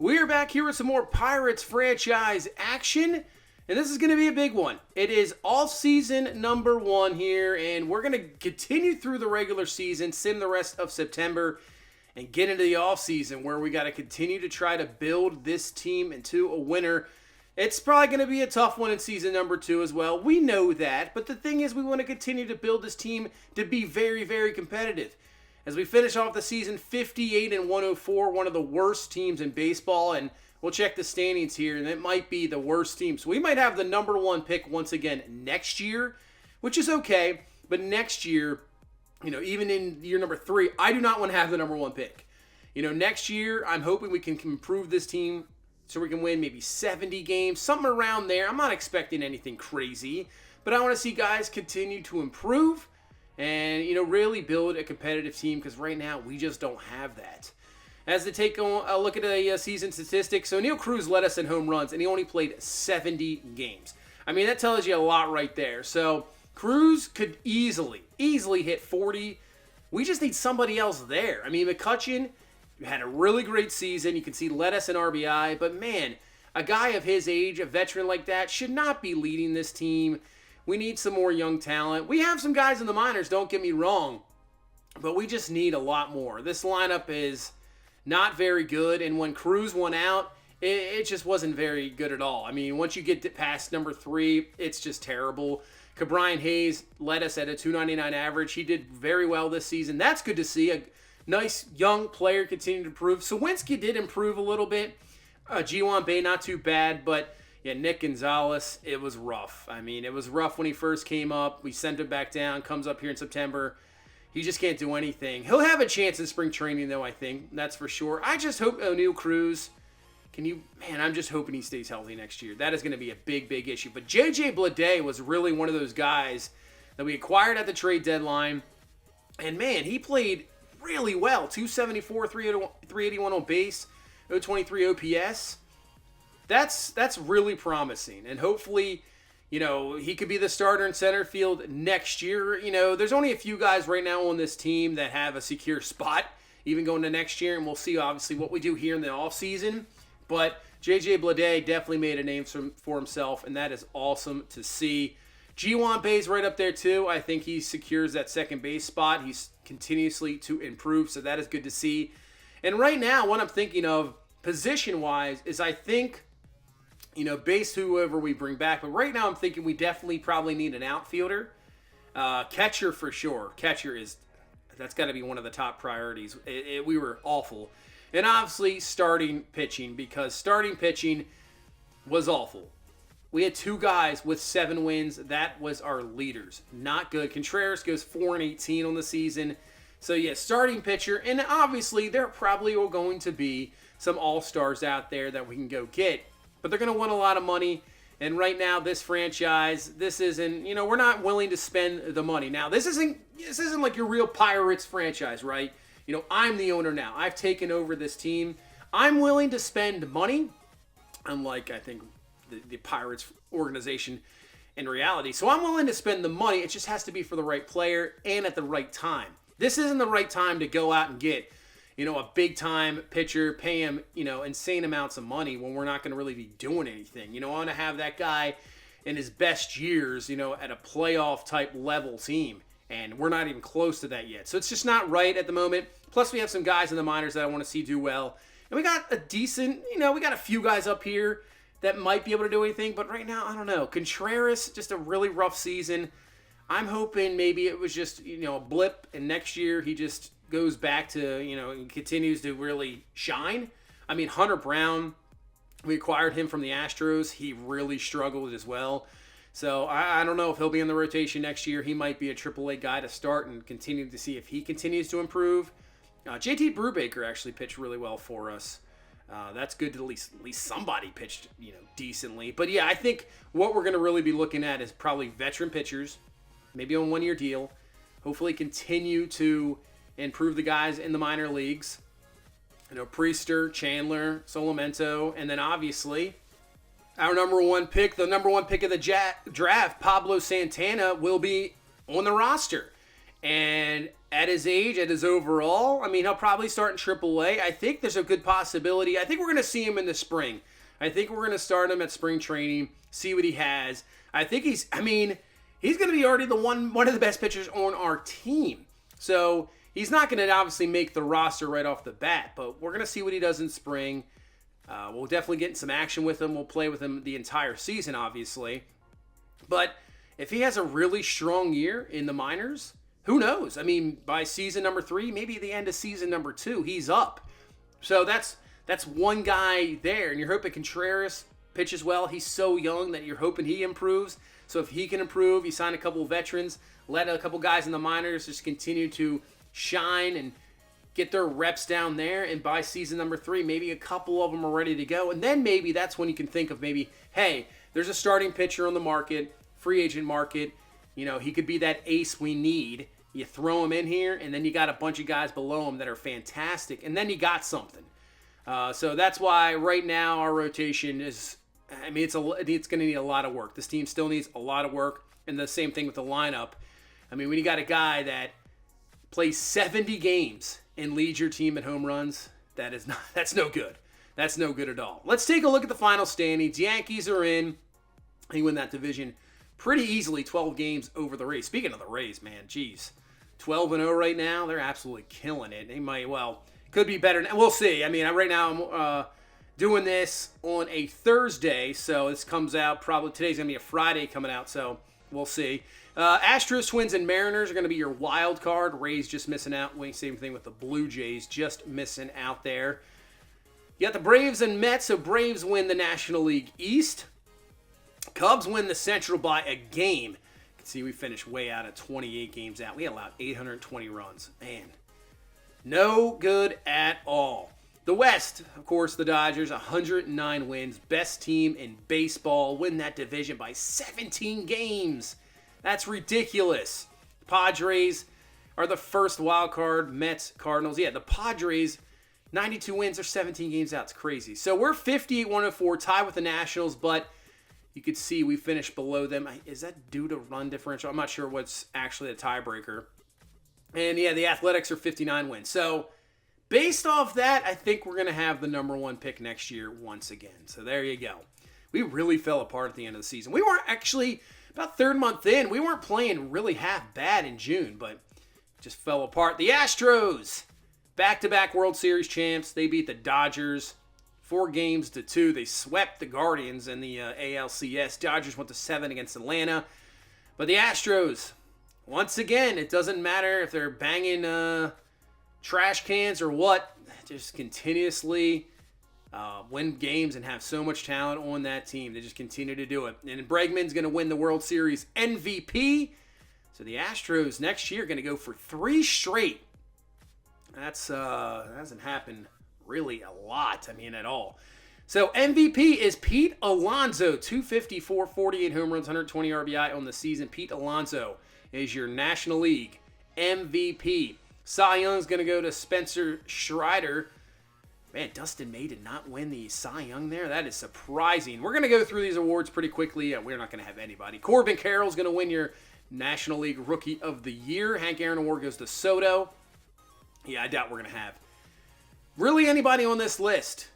We are back here with some more Pirates franchise action, and this is going to be a big one. It is offseason number 1 here, and we're going to continue through the regular season, sim the rest of September, and get into the offseason where we got to continue to try to build this team into a winner. It's probably going to be a tough one in season number 2 as well. We know that, but the thing is we want to continue to build this team to be very, very competitive. As we finish off the season 58-104, one of the worst teams in baseball, and we'll check the standings here, and it might be the worst team. So we might have the number 1 pick once again next year, which is okay, but next year, even in year number 3, I do not want to have the number 1 pick. Next year, I'm hoping we can improve this team so we can win maybe 70 games, something around there. I'm not expecting anything crazy, but I want to see guys continue to improve and, really build a competitive team because right now we just don't have that. As to take a look at the season statistics, so Neil Cruz led us in home runs, and he only played 70 games. I mean, that tells you a lot right there. So Cruz could easily hit 40. We just need somebody else there. I mean, McCutchen had a really great season. You can see led us in RBI, but man, a guy of his age, a veteran like that, should not be leading this team. We need some more young talent. We have some guys in the minors, don't get me wrong, but we just need a lot more. This lineup is not very good, and when Cruz went out, it just wasn't very good at all. I mean, once you get past number 3, it's just terrible. Ke'Bryan Hayes led us at a .299 average. He did very well this season. That's good to see. A nice young player continue to improve. Sawinski did improve a little bit. Ji-Hwan Bae, not too bad, but yeah, Nick Gonzalez, it was rough. I mean, it was rough when he first came up. We sent him back down, comes up here in September. He just can't do anything. He'll have a chance in spring training, though, I think. That's for sure. I just hope O'Neal Cruz, I'm just hoping he stays healthy next year. That is going to be a big, big issue. But J.J. Bleday was really one of those guys that we acquired at the trade deadline. And, man, he played really well. 274, 381 on base, 023 OPS. That's really promising, and hopefully, he could be the starter in center field next year. There's only a few guys right now on this team that have a secure spot, even going to next year, and we'll see, obviously, what we do here in the offseason. But J.J. Bleday definitely made a name for himself, and that is awesome to see. Ji-Hwan Bae's right up there, too. I think he secures that second base spot. He's continuously to improve, so that is good to see. And right now, what I'm thinking of, position-wise, is I think base whoever we bring back. But right now I'm thinking we definitely probably need an outfielder. Catcher for sure. That's got to be one of the top priorities. We were awful. And obviously starting pitching, because starting pitching was awful. We had 2 guys with 7 wins. That was our leaders. Not good. Contreras goes 4-18 on the season. So yeah, starting pitcher. And obviously there probably are going to be some all-stars out there that we can go get. But they're going to want a lot of money. And right now, this franchise, this isn't, we're not willing to spend the money. Now, this isn't like your real Pirates franchise, right? I'm the owner now. I've taken over this team. I'm willing to spend money, unlike, I think, the Pirates organization in reality. So I'm willing to spend the money. It just has to be for the right player and at the right time. This isn't the right time to go out and get a big-time pitcher, pay him, insane amounts of money when we're not going to really be doing anything. I want to have that guy in his best years, at a playoff-type level team, and we're not even close to that yet. So it's just not right at the moment. Plus, we have some guys in the minors that I want to see do well. And we got a decent, we got a few guys up here that might be able to do anything, but right now, I don't know. Contreras, just a really rough season. I'm hoping maybe it was just, a blip, and next year he just goes back to, and continues to really shine. I mean, Hunter Brown, we acquired him from the Astros. He really struggled as well. So I don't know if he'll be in the rotation next year. He might be a AAA guy to start and continue to see if he continues to improve. JT Brubaker actually pitched really well for us. That's good to at least somebody pitched, decently. But yeah, I think what we're going to really be looking at is probably veteran pitchers, maybe on a 1-year deal. Hopefully continue to improve the guys in the minor leagues. Priester, Chandler, Solamento, and then obviously our number 1 pick, the number 1 pick of the draft, Pablo Santana, will be on the roster. And at his age, at his overall, I mean, he'll probably start in AAA. I think there's a good possibility. I think we're going to see him in the spring. I think we're going to start him at spring training, see what he has. I think he's going to be already one of the best pitchers on our team. So he's not going to obviously make the roster right off the bat, but we're going to see what he does in spring. We'll definitely get in some action with him. We'll play with him the entire season, obviously. But if he has a really strong year in the minors, who knows? I mean, by season number 3, maybe the end of season number 2, he's up. So that's one guy there. And you're hoping Contreras pitches well. He's so young that you're hoping he improves. So if he can improve, you sign a couple of veterans, let a couple guys in the minors just continue to shine and get their reps down there. And by season number 3, maybe a couple of them are ready to go. And then maybe that's when you can think of maybe, hey, there's a starting pitcher on the market, free agent market. You know, he could be that ace we need. You throw him in here, and then you got a bunch of guys below him that are fantastic, and then you got something. So that's why right now our rotation is, I mean, it's going to need a lot of work. This team still needs a lot of work, and the same thing with the lineup. I mean, when you got a guy that plays 70 games and leads your team in home runs, that's no good. That's no good at all. Let's take a look at the final standings. Yankees are in. They win that division pretty easily, 12 games over the Rays. Speaking of the Rays, man, geez. 12-0 right now. They're absolutely killing it. They might, could be better. We'll see. I mean, right now I'm doing this on a Thursday, so this comes out probably, today's going to be a Friday coming out, so we'll see. Astros, Twins, and Mariners are going to be your wild card. Rays just missing out. Same thing with the Blue Jays, just missing out there. You got the Braves and Mets, so Braves win the National League East. Cubs win the Central by a game. You can see we finished way out at 28 games out. We allowed 820 runs. Man, no good at all. The West, of course, the Dodgers, 109 wins. Best team in baseball. Win that division by 17 games. That's ridiculous. Padres are the first wild card. Mets, Cardinals. Yeah, the Padres, 92 wins. They're 17 games out. It's crazy. So we're 58-104, tied with the Nationals, but you could see we finished below them. Is that due to run differential? I'm not sure what's actually a tiebreaker. And yeah, the Athletics are 59 wins. So based off that, I think we're going to have the number 1 pick next year once again. So there you go. We really fell apart at the end of the season. We weren't actually, about third month in, we weren't playing really half bad in June, but just fell apart. The Astros, back-to-back World Series champs. They beat the Dodgers 4-2. They swept the Guardians in the ALCS. Dodgers went to 7 against Atlanta. But the Astros, once again, it doesn't matter if they're banging trash cans or what, just continuously win games and have so much talent on that team. They just continue to do it. And Bregman's going to win the World Series MVP. So the Astros next year are going to go for 3 straight. That hasn't happened really a lot, at all. So MVP is Pete Alonso, 254, 48 home runs, 120 RBI on the season. Pete Alonso is your National League MVP. Cy Young's going to go to Spencer Strider. Man, Dustin May did not win the Cy Young there. That is surprising. We're going to go through these awards pretty quickly. We're not going to have anybody. Corbin Carroll's going to win your National League Rookie of the Year. Hank Aaron Award goes to Soto. Yeah, I doubt we're going to have really anybody on this list.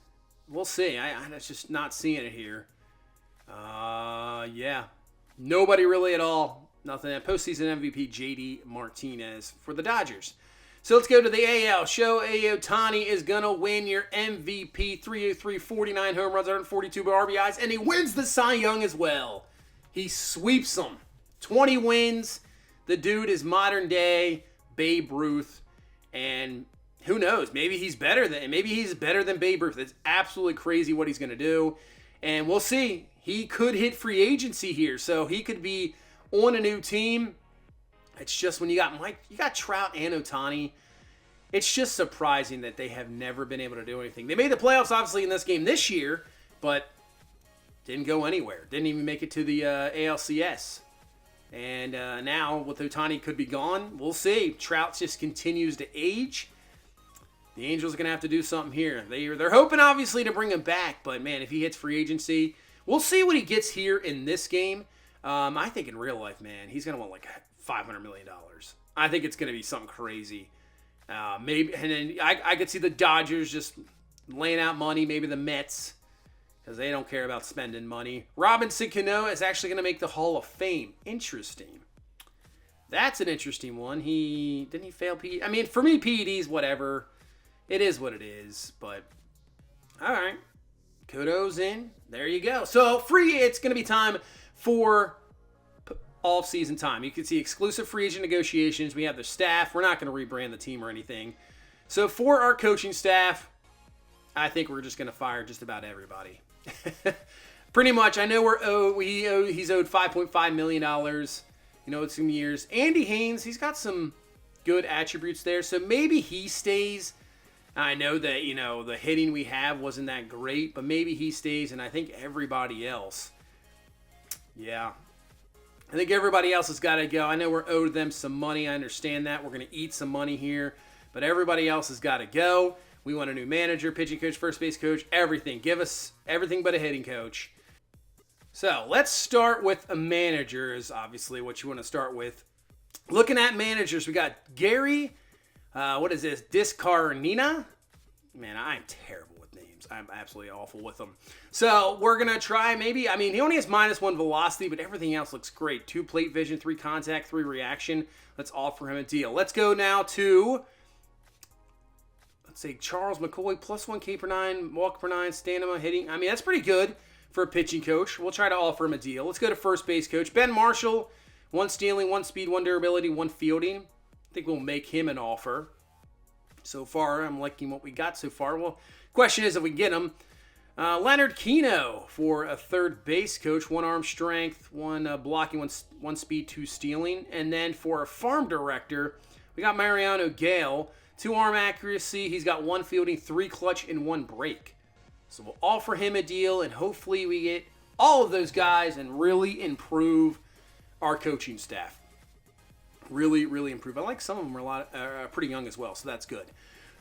We'll see. I'm just not seeing it here. Yeah. Nobody really at all. Nothing. Postseason MVP, J.D. Martinez for the Dodgers. So let's go to the AL. Shohei Ohtani is going to win your MVP. 303, 49 home runs, 142 RBIs, and he wins the Cy Young as well. He sweeps them. 20 wins. The dude is modern day Babe Ruth. And who knows? Maybe he's better than Babe Ruth. It's absolutely crazy what he's going to do. And we'll see. He could hit free agency here. So he could be on a new team. It's just when you got Trout and Ohtani, it's just surprising that they have never been able to do anything. They made the playoffs, obviously, in this game this year, but didn't go anywhere. Didn't even make it to the ALCS. And now, with Ohtani could be gone, we'll see. Trout just continues to age. The Angels are going to have to do something here. They're hoping, obviously, to bring him back, but, man, if he hits free agency, we'll see what he gets here in this game. I think in real life, man, he's going to want $500 million. I think it's going to be something crazy. Maybe, and then I could see the Dodgers just laying out money, maybe the Mets, because they don't care about spending money. Robinson Cano is actually going to make the Hall of Fame. Interesting. That's an interesting one. Didn't he fail PED? I mean, for me, PEDs, whatever. It is what it is, but all right. Kudos in. There you go. So it's going to be time for off-season time. You can see exclusive free agent negotiations. We have the staff. We're not going to rebrand the team or anything. So for our coaching staff, I think we're just going to fire just about everybody. Pretty much. I know he's owed $5.5 million. It's some years. Andy Haynes, he's got some good attributes there. So maybe he stays. I know that, the hitting we have wasn't that great, but maybe he stays, and I think everybody else. Yeah. I think everybody else has got to go. I know we're owed them some money. I understand that. We're going to eat some money here, but everybody else has got to go. We want a new manager, pitching coach, first base coach, everything. Give us everything but a hitting coach. So let's start with a manager is obviously what you want to start with. Looking at managers, we got Gary, Discarnina? Man, I'm terrible with names. I'm absolutely awful with them. So we're going to try maybe, he only has -1 velocity, but everything else looks great. 2 plate vision, 3 contact, 3 reaction. Let's offer him a deal. Let's go now to, let's say Charles McCoy, +1 K per 9, walk per 9, stamina, hitting. That's pretty good for a pitching coach. We'll try to offer him a deal. Let's go to first base coach. Ben Marshall, 1 stealing, 1 speed, 1 durability, 1 fielding. I think we'll make him an offer. So far, I'm liking what we got so far. Well, question is if we get him. Leonard Keno for a third base coach. 1 arm strength, 1 blocking, 1 speed, 2 stealing. And then for a farm director, we got Mariano Gale. 2 arm accuracy. He's got 1 fielding, 3 clutch, and 1 break. So we'll offer him a deal, and hopefully we get all of those guys and really improve our coaching staff. Really, really improve. I like some of them are pretty young as well, so that's good.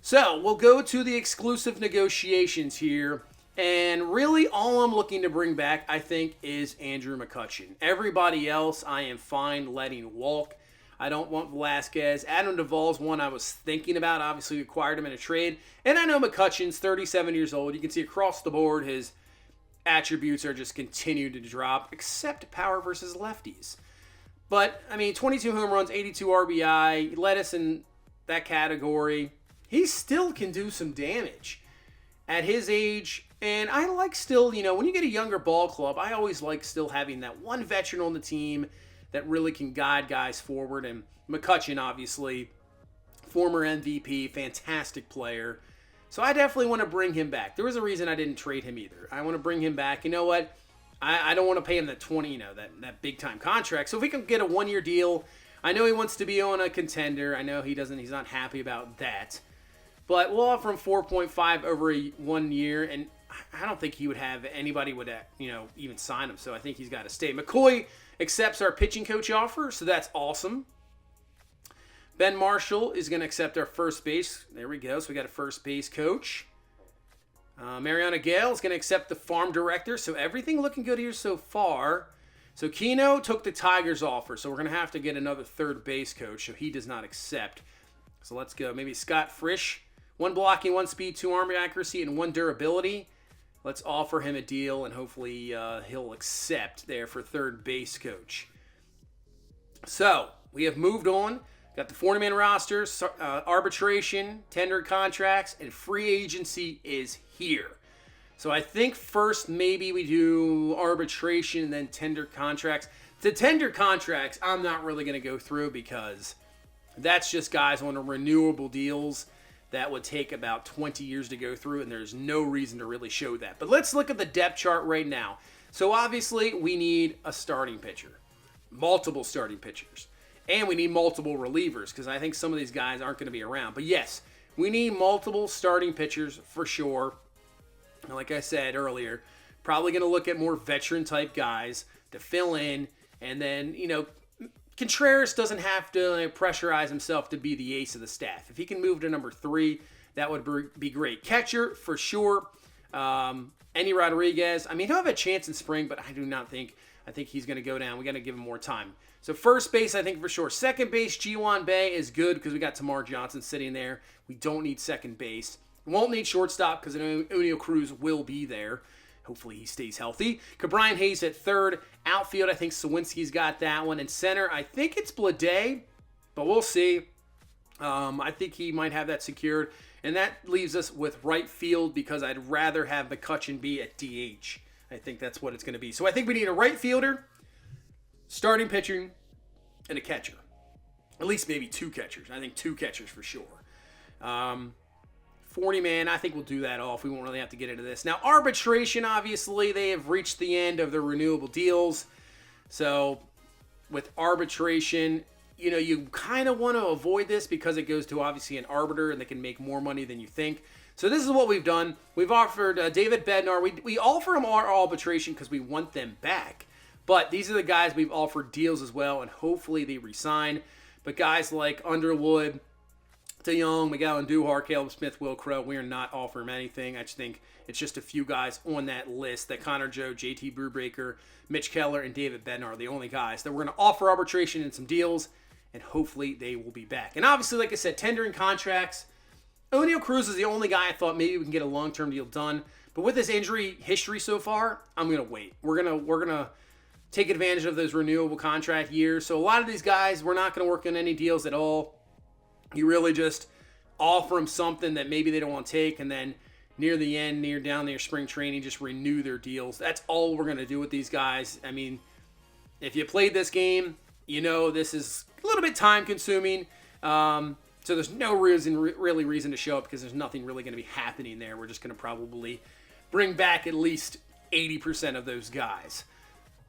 So we'll go to the exclusive negotiations here, and really all I'm looking to bring back, I think, is Andrew McCutchen. Everybody else I am fine letting walk. I don't want Velasquez. Adam Duvall's one I was thinking about. Obviously, we acquired him in a trade. And I know McCutchen's 37 years old. You can see across the board his attributes are just continue to drop, except power versus lefties. But, 22 home runs, 82 RBI. He led us in that category. He still can do some damage at his age. And I like still, when you get a younger ball club, I always like still having that one veteran on the team that really can guide guys forward. And McCutchen, obviously, former MVP, fantastic player. So I definitely want to bring him back. There was a reason I didn't trade him either. I want to bring him back. You know what? I don't want to pay him that 20, that big time contract. So if we can get a 1-year deal, I know he wants to be on a contender. I know he's not happy about that. But we'll offer him 4.5 over 1 year, and I don't think he would have anybody would even sign him. So I think he's got to stay. McCoy accepts our pitching coach offer, so that's awesome. Ben Marshall is going to accept our first base. There we go. So we got a first base coach. Mariano Gale is going to accept the farm director. So everything looking good here so far. So Keno took the Tigers offer. So we're going to have to get another third base coach. So he does not accept. So let's go. Maybe Scott Frisch. 1 blocking, 1 speed, 2 arm accuracy, and 1 durability. Let's offer him a deal, and hopefully he'll accept there for third base coach. So we have moved on. Got the 40-man roster, arbitration, tender contracts, and free agency is here. So I think first maybe we do arbitration and then tender contracts. The tender contracts I'm not really going to go through because that's just guys on renewable deals that would take about 20 years to go through, and there's no reason to really show that. But let's look at the depth chart right now. So obviously we need a starting pitcher, multiple starting pitchers. And we need multiple relievers because I think some of these guys aren't going to be around. But yes, we need multiple starting pitchers for sure. And like I said earlier, probably going to look at more veteran-type guys to fill in. And then, Contreras doesn't have to pressurize himself to be the ace of the staff. If he can move to number 3, that would be great. Catcher, for sure. Any Rodriguez, I mean, he'll have a chance in spring, but I think he's going to go down. We got to give him more time. So first base, I think for sure. Second base, Ji-Hwan Bae is good because we got Tamar Johnson sitting there. We don't need second base. We won't need shortstop because Oneil Cruz will be there. Hopefully he stays healthy. Ke'Bryan Hayes at third. Outfield, I think Sawinski's got that one. And center, I think it's Blade, but we'll see. I think he might have that secured. And that leaves us with right field because I'd rather have McCutchen be at DH. I think that's what it's going to be. So I think we need a right fielder, starting pitcher, and a catcher. At least maybe two catchers. I think two catchers for sure. 40-man, I think we'll do that off. We won't really have to get into this. Now, arbitration, obviously, they have reached the end of their renewable deals. So with arbitration, you kind of want to avoid this because it goes to obviously an arbiter and they can make more money than you think. So this is what we've done. We've offered David Bednar. We offer him our arbitration because we want them back. But these are the guys we've offered deals as well, and hopefully they resign. But guys like Underwood, DeYoung, Miguel Andujar, Caleb Smith, Will Crow, we are not offering them anything. I just think it's just a few guys on that list that Connor Joe, JT Brubaker, Mitch Keller, and David Bednar are the only guys that we're going to offer arbitration and some deals, and hopefully they will be back. And obviously, like I said, tendering contracts. Oneil Cruz is the only guy I thought maybe we can get a long-term deal done. But with this injury history so far, I'm going to wait. We're gonna take advantage of those renewable contract years. So a lot of these guys, we're not going to work on any deals at all. You really just offer them something that maybe they don't want to take, and then near the end, near spring training, just renew their deals. That's all we're going to do with these guys. I mean, if you played this game, this is a little bit time-consuming. So there's no reason to show up because there's nothing really going to be happening there. We're just going to probably bring back at least 80% of those guys.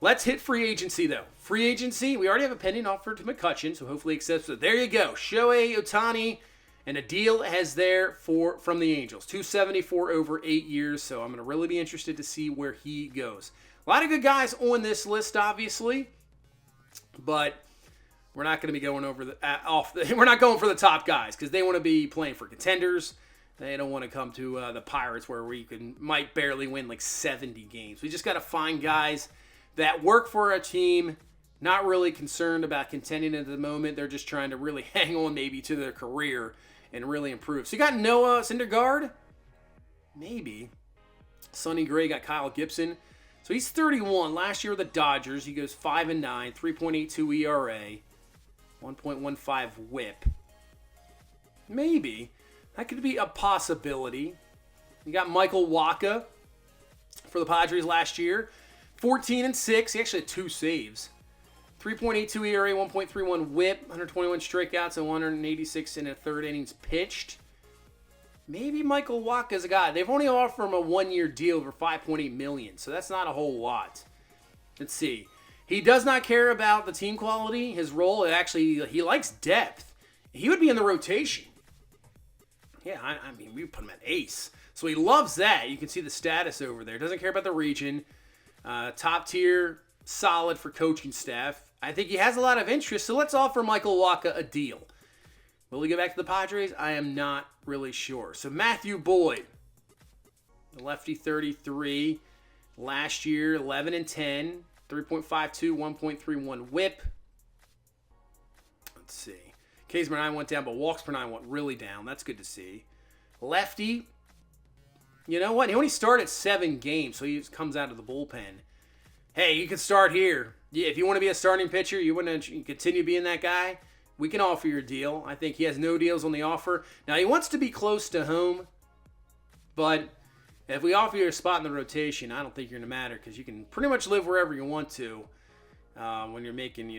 Let's hit free agency, though. Free agency, we already have a pending offer to McCutchen, so hopefully he accepts it. There you go. Shohei Ohtani, and a deal from the Angels. $274 over 8 years, so I'm going to really be interested to see where he goes. A lot of good guys on this list, obviously, but we're not going to be going we're not going for the top guys because they want to be playing for contenders. They don't want to come to the Pirates where we might barely win like 70 games. We just got to find guys that work for a team, not really concerned about contending at the moment. They're just trying to really hang on maybe to their career and really improve. So you got Noah Syndergaard? Maybe. Sonny Gray got Kyle Gibson. So he's 31. Last year with the Dodgers, he goes 5-9, 3.82 ERA, 1.15 whip. Maybe. That could be a possibility. You got Michael Wacha for the Padres last year. 14-6. He actually had 2 saves. 3.82 ERA, 1.31 whip, 121 strikeouts, and 186 in a third innings pitched. Maybe Michael Wacha is a guy. They've only offered him a 1-year deal for $5.8 million, so that's not a whole lot. Let's see. He does not care about the team quality. His role, he likes depth. He would be in the rotation. Yeah, I mean, we put him at ace. So he loves that. You can see the status over there. Doesn't care about the region. Top tier, solid for coaching staff. I think he has a lot of interest, so let's offer Michael Wacha a deal. Will he go back to the Padres? I am not really sure. So Matthew Boyd, the lefty, 33. Last year, 11-10, 3.52, 1.31 whip. Let's see. Ks per 9 went down, but walks per 9 went really down. That's good to see. Lefty, you know what? He only started 7 games, so he comes out of the bullpen. Hey, you can start here. Yeah, if you want to be a starting pitcher, you want to continue being that guy, we can offer your deal. I think he has no deals on the offer. Now, he wants to be close to home, but if we offer you a spot in the rotation, I don't think you're going to matter because you can pretty much live wherever you want to when you're making,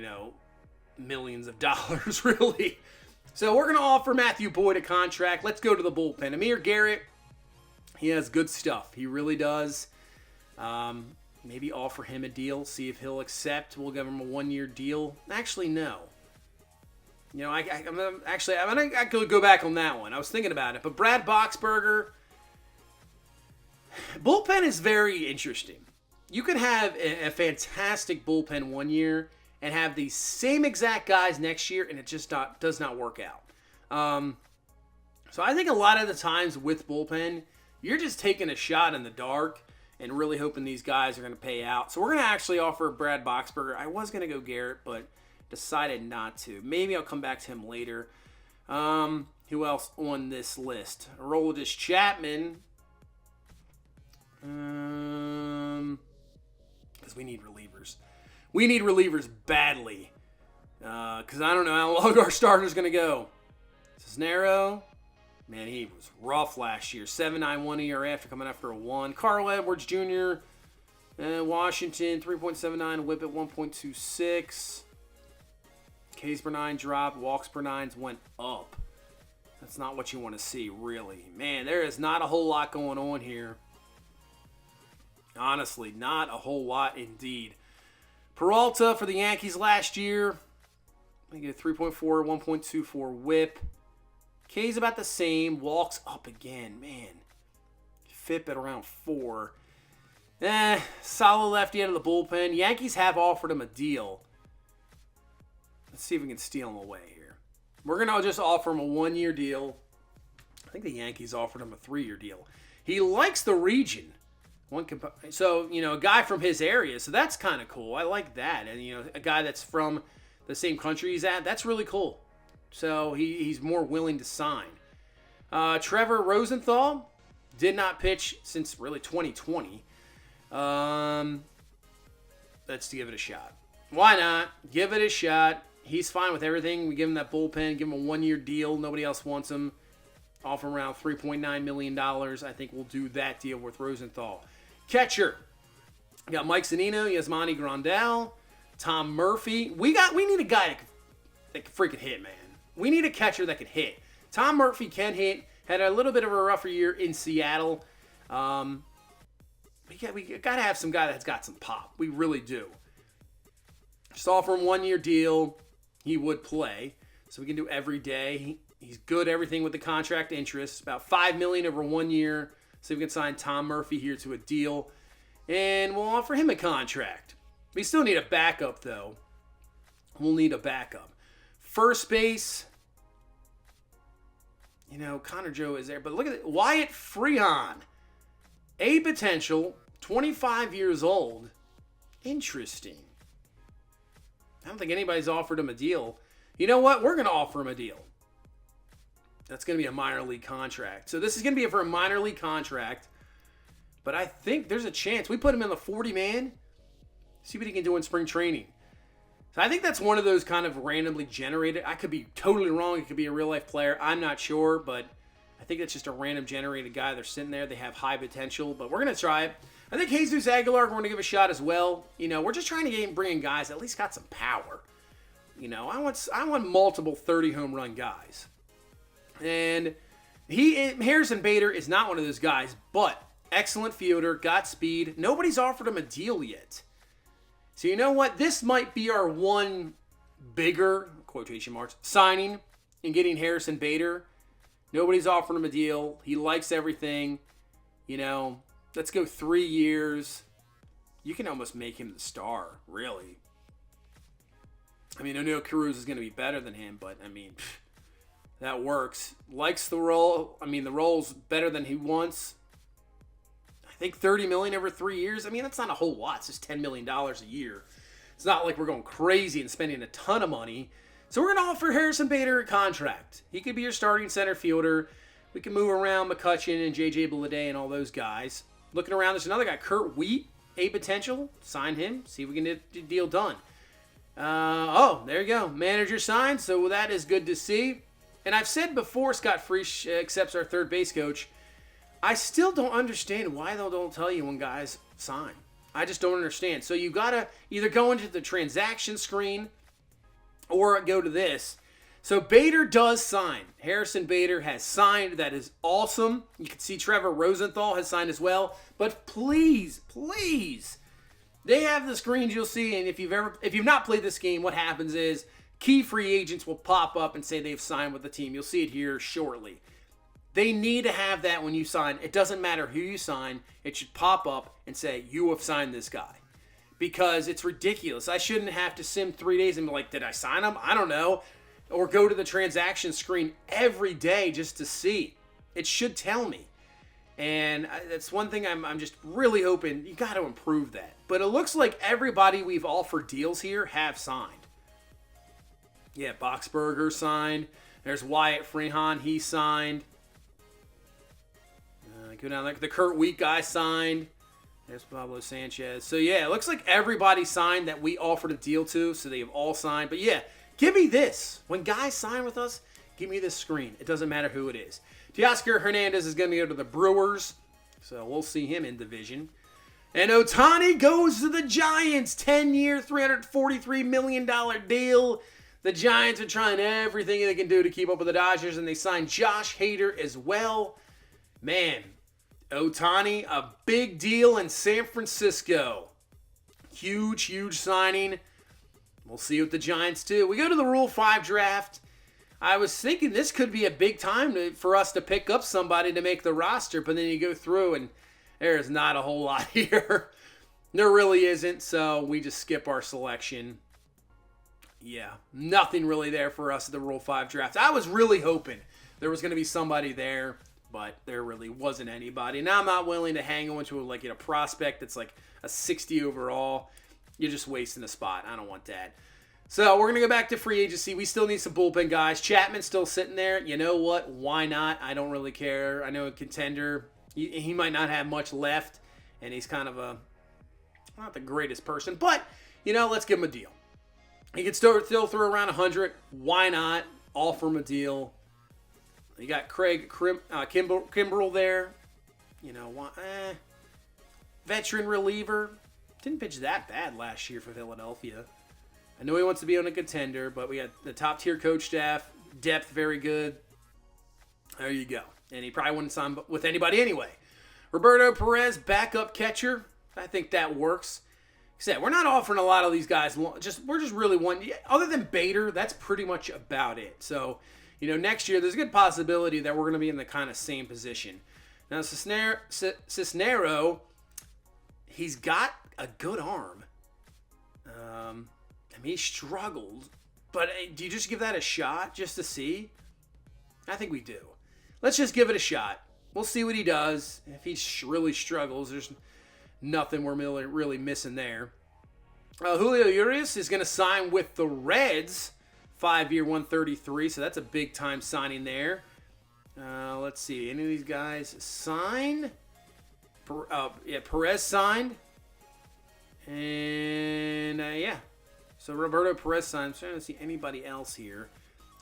millions of dollars, really. So we're going to offer Matthew Boyd a contract. Let's go to the bullpen. Amir Garrett, he has good stuff. He really does. Maybe offer him a deal, see if he'll accept. We'll give him a 1-year deal. Actually, no. I could go back on that one. I was thinking about it. But Brad Boxberger, bullpen is very interesting. You could have a fantastic bullpen 1 year and have the same exact guys next year, and it just does not work out. So I think a lot of the times with bullpen, you're just taking a shot in the dark and really hoping these guys are going to pay out. So we're going to actually offer Brad Boxberger. I was going to go Garrett, but decided not to. Maybe I'll come back to him later. Who else on this list? Aroldis Chapman. Because we need relievers. We need relievers badly. Because I don't know how long our starter's going to go. Cisnero. Man, he was rough last year. 7.91 ERA after coming after a 1. Carl Edwards Jr. Washington, 3.79. Whip at 1.26. Ks per 9 dropped. Walks per 9s went up. That's not what you want to see, really. Man, there is not a whole lot going on here. Honestly, not a whole lot indeed. Peralta for the Yankees last year. I get a 3.4, 1.24 whip. K's about the same. Walks up again. Man. FIP at around 4. Solid lefty out of the bullpen. Yankees have offered him a deal. Let's see if we can steal him away here. We're going to just offer him a 1-year deal. I think the Yankees offered him a 3-year deal. He likes the region. So, a guy from his area. So that's kind of cool. I like that. And, a guy that's from the same country he's at. That's really cool. So he's more willing to sign. Trevor Rosenthal did not pitch since really 2020. Let's give it a shot. Why not? Give it a shot. He's fine with everything. We give him that bullpen, give him a 1-year deal. Nobody else wants him. Offer around $3.9 million. I think we'll do that deal with Rosenthal. Catcher. We got Mike Zunino, Yasmani Grandal, Tom Murphy. We need a guy that can freaking hit, man. We need a catcher that can hit. Tom Murphy can hit. Had a little bit of a rougher year in Seattle. We got to have some guy that's got some pop. We really do. Just offer him 1-year deal. He would play. So we can do every day. He's good everything with the contract interest. About $5 million over 1 year. So we can sign Tom Murphy here to a deal. And we'll offer him a contract. We still need a backup, though. We'll need a backup. First base. Connor Joe is there. But look at it. Wyatt Freehan. A potential. 25 years old. Interesting. I don't think anybody's offered him a deal. You know what? We're going to offer him a deal. That's going to be a minor league contract. So this is going to be for a minor league contract. But I think there's a chance. We put him in the 40-man. See what he can do in spring training. So I think that's one of those kind of randomly generated. I could be totally wrong. It could be a real-life player. I'm not sure. But I think that's just a random generated guy. They're sitting there. They have high potential. But we're going to try it. I think Jesus Aguilar, we're going to give a shot as well. We're just trying to bring in guys that at least got some power. I want multiple 30-home run guys. And Harrison Bader is not one of those guys, but excellent fielder, got speed. Nobody's offered him a deal yet. So you know what? This might be our one bigger, quotation marks, signing in getting Harrison Bader. Nobody's offered him a deal. He likes everything. Let's go 3 years. You can almost make him the star, really. I know Cruz is going to be better than him, but, that works. Likes the role. The role's better than he wants. I think $30 million over 3 years. That's not a whole lot. It's just $10 million a year. It's not like we're going crazy and spending a ton of money. So we're going to offer Harrison Bader a contract. He could be your starting center fielder. We can move around McCutchen and J.J. Bleday and all those guys. Looking around, there's another guy, Kurt Wheat, a potential. Sign him. See if we can get the deal done. There you go. Manager signed. So that is good to see. And I've said before Scott Frisch accepts our third base coach, I still don't understand why they don't tell you when guys sign. I just don't understand. So you got to either go into the transaction screen or go to this. So Bader does sign. Harrison Bader has signed. That is awesome. You can see Trevor Rosenthal has signed as well. But please, they have the screens you'll see. And if you've not played this game, what happens is key free agents will pop up and say they've signed with the team. You'll see it here shortly. They need to have that when you sign. It doesn't matter who you sign. It should pop up and say, you have signed this guy. Because it's ridiculous. I shouldn't have to sim 3 days and be like, did I sign him? I don't know. Or go to the transaction screen every day just to see. It should tell me. And that's one thing I'm just really hoping. You got to improve that. But it looks like everybody we've offered deals here have signed. Yeah, Boxberger signed. There's Wyatt Freehan. He signed. Go down there. The Kurt Wheat guy signed. There's Pablo Sanchez. So, yeah, it looks like everybody signed that we offered a deal to. So, they have all signed. But, yeah, give me this. When guys sign with us, give me this screen. It doesn't matter who it is. Teoscar Hernandez is going to go to the Brewers. So, we'll see him in division. And Ohtani goes to the Giants. 10-year, $343 million deal. The Giants are trying everything they can do to keep up with the Dodgers. And they signed Josh Hader as well. Man, Ohtani, a big deal in San Francisco. Huge, huge signing. We'll see what the Giants do. We go to the Rule 5 draft. I was thinking this could be a big time for us to pick up somebody to make the roster, but then you go through and there's not a whole lot here. There really isn't, so we just skip our selection. Yeah, nothing really there for us at the Rule 5 draft. I was really hoping there was going to be somebody there, but there really wasn't anybody. Now I'm not willing to hang on to a prospect that's like a 60 overall. You're just wasting a spot. I don't want that. So we're going to go back to free agency. We still need some bullpen guys. Chapman's still sitting there. You know what? Why not? I don't really care. I know a contender. He might not have much left, and he's kind of not the greatest person. But, let's give him a deal. He could still throw around 100. Why not? Offer him a deal. You got Craig Kimbrell there. Veteran reliever. Didn't pitch that bad last year for Philadelphia. I know he wants to be on a contender, but we got the top-tier coach staff. Depth, very good. There you go. And he probably wouldn't sign with anybody anyway. Roberto Perez, backup catcher. I think that works. Like I said, we're not offering a lot of these guys. We're just really wanting, other than Bader, that's pretty much about it. So, next year, there's a good possibility that we're going to be in the kind of same position. Now, Cisnero, he's got a good arm. He struggled. But do you just give that a shot just to see? I think we do. Let's just give it a shot. We'll see what he does. If he really struggles, there's nothing we're really missing there. Julio Urias is going to sign with the Reds. 5-year, $133, so that's a big-time signing there. Let's see. Any of these guys sign? Perez signed. And, yeah. So Roberto Perez signed. I'm trying to see anybody else here.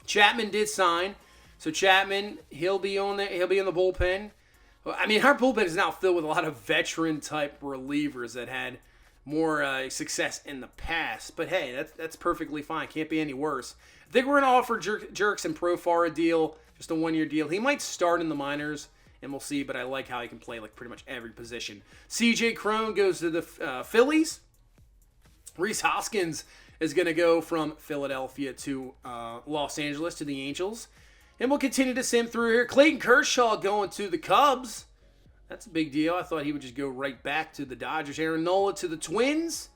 Chapman did sign. So Chapman, he'll be in the bullpen. I mean, our bullpen is now filled with a lot of veteran-type relievers that had more success in the past. But, hey, that's perfectly fine. Can't be any worse. I think we're going to offer Jerkson Profar a deal, just a one-year deal. He might start in the minors, and we'll see, but I like how he can play pretty much every position. C.J. Cron goes to the Phillies. Rhys Hoskins is going to go from Philadelphia to Los Angeles to the Angels. And we'll continue to sim through here. Clayton Kershaw going to the Cubs. That's a big deal. I thought he would just go right back to the Dodgers. Aaron Nola to the Twins.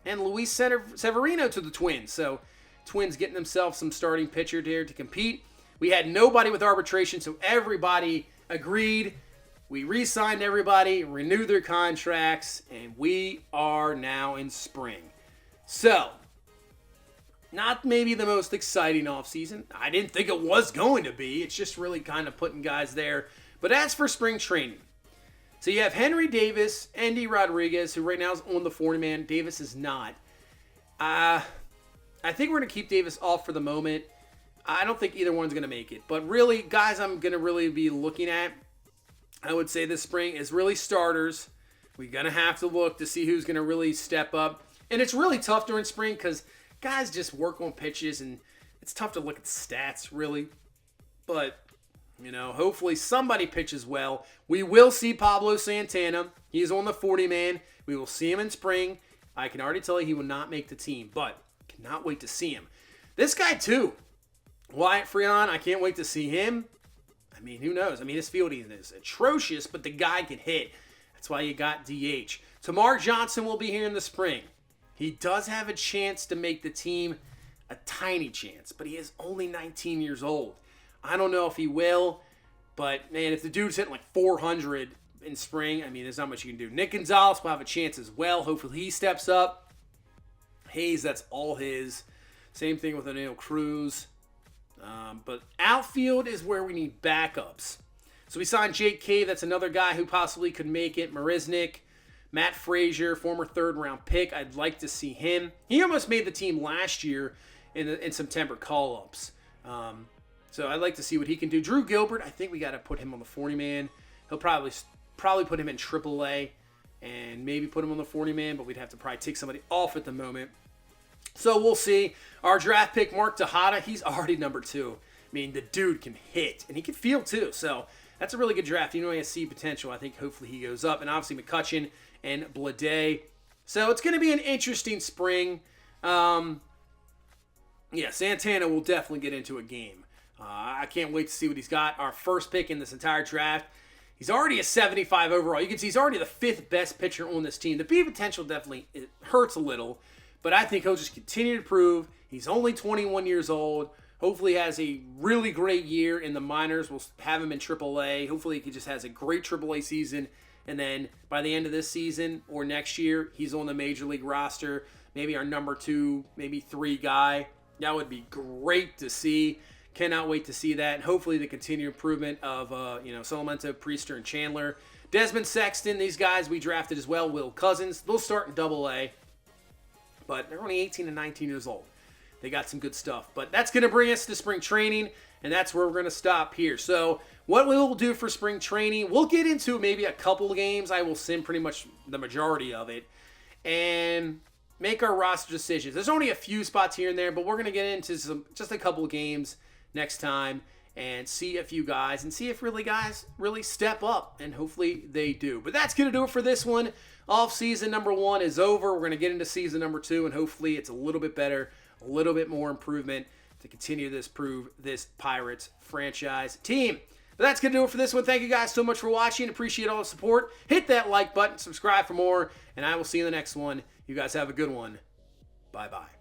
And Luis Severino to the Twins. So, Twins getting themselves some starting pitcher there to compete. We had nobody with arbitration, so everybody agreed. We re-signed everybody, renewed their contracts, and we are now in spring. So, not maybe the most exciting offseason. I didn't think it was going to be. It's just really kind of putting guys there. But as for spring training, so you have Henry Davis, Andy Rodriguez, who right now is on the 40-man. Davis is not. I think we're going to keep Davis off for the moment. I don't think either one's going to make it. But really, guys I'm going to really be looking at, I would say this spring, is really starters. We're going to have to look to see who's going to really step up. And it's really tough during spring because guys just work on pitches, and it's tough to look at the stats, really. But, hopefully somebody pitches well. We will see Pablo Santana. He's on the 40-man. We will see him in spring. I can already tell you he will not make the team, but cannot wait to see him. This guy, too, Wyatt Freehan, I can't wait to see him. I mean, who knows? I mean, his fielding is atrocious, but the guy can hit. That's why you got DH. Tamar Johnson will be here in the spring. He does have a chance to make the team, a tiny chance, but he is only 19 years old. I don't know if he will, But, man, if the dude's hitting like 400 in spring, I mean, there's not much you can do. Nick Gonzalez will have a chance as well. Hopefully he steps up. Hayes, that's all his. Same thing with Oneil Cruz. But outfield is where we need backups. So we signed Jake Cave. That's another guy who possibly could make it. Marisnik, Matt Frazier, former third-round pick. I'd like to see him. He almost made the team last year in September call-ups. So I'd like to see what he can do. Drew Gilbert, I think we got to put him on the 40-man. He'll probably put him in AAA and maybe put him on the 40-man, but we'd have to probably take somebody off at the moment. So we'll see. Our draft pick, Mark Tejada, he's already number 2. I mean, the dude can hit, and he can field too. So that's a really good draft. You know, he has C potential. I think hopefully he goes up. And obviously McCutchen and Blade. So it's going to be an interesting spring. Yeah, Santana will definitely get into a game. I can't wait to see what he's got. Our first pick in this entire draft. He's already a 75 overall. You can see he's already the 5th best pitcher on this team. The B potential definitely hurts a little, but I think he'll just continue to prove. He's only 21 years old. Hopefully he has a really great year in the minors. We'll have him in AAA. Hopefully he just has a great AAA season. And then by the end of this season or next year, he's on the major league roster. Maybe our number 2, maybe 3 guy. That would be great to see. Cannot wait to see that. And hopefully the continued improvement of, Solomento, Priester, and Chandler. Desmond Sexton, these guys we drafted as well. Will Cousins, they'll start in AA. But they're only 18 and 19 years old. They got some good stuff. But that's going to bring us to spring training, and that's where we're going to stop here. So what we will do for spring training, we'll get into maybe a couple of games. I will sim pretty much the majority of it. And make our roster decisions. There's only a few spots here and there, but we're going to get into just a couple of games next time and see a few guys and see if guys really step up, and hopefully they do. But that's going to do it for this one. Off season number 1 is over. We're going to get into season number 2, and hopefully it's a little bit better, a little bit more improvement to continue to prove this Pirates franchise team. But that's going to do it for this one. Thank you guys so much for watching. Appreciate all the support. Hit that like button, subscribe for more, and I will see you in the next one. You guys have a good one. Bye-bye.